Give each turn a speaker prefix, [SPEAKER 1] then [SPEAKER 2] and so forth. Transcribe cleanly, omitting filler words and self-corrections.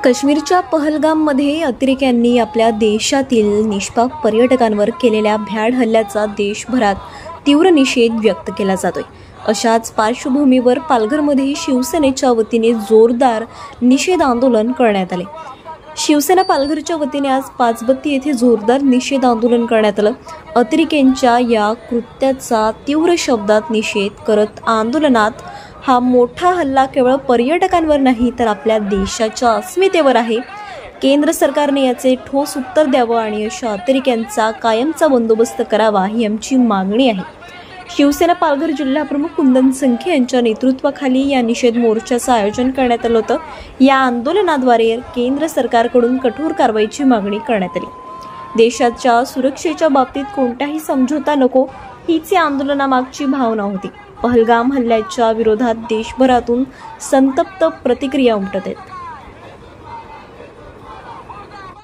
[SPEAKER 1] काश्मीरच्या पहलगाममध्ये अतिरेक्यांनी आपल्या देशातील निष्पाप पर्यटकांवर केलेल्या भ्याड हल्ल्याचा देशभरात तीव्र निषेध व्यक्त केला जातोय। अशाच पार्श्वभूमीवर पालघरमध्ये शिवसेनेच्या वतीने जोरदार निषेध आंदोलन करण्यात आले। शिवसेना पालघरच्या वतीने आज पाचबत्ती येथे जोरदार निषेध आंदोलन करण्यात आलं। अतिरेक्यांच्या या कृत्याचा तीव्र शब्दात निषेध करत आंदोलनात हा मोठा हल्ला केवळ पर्यटकांवर नाही तर आपल्या देशाच्या अस्मितेवर आहे। केंद्र सरकारने याचे ठोस उत्तर द्यावं आणि अशा अतिरेक्यांचा कायमचा बंदोबस्त करावा ही आमची मागणी आहे। शिवसेना पालघर जिल्हा प्रमुख कुंदन संखे यांच्या नेतृत्वाखाली या निषेध मोर्चाचं आयोजन करण्यात आलं होतं। या आंदोलनाद्वारे केंद्र सरकारकडून कठोर कारवाईची मागणी करण्यात आली। देशाच्या सुरक्षेच्या बाबतीत कोणताही समझोता नको हीच या आंदोलनामागची भावना होती। पहलगाम हल्ल्याच्या विरोधात देशभरातून संतप्त प्रतिक्रिया उमटत आहेत।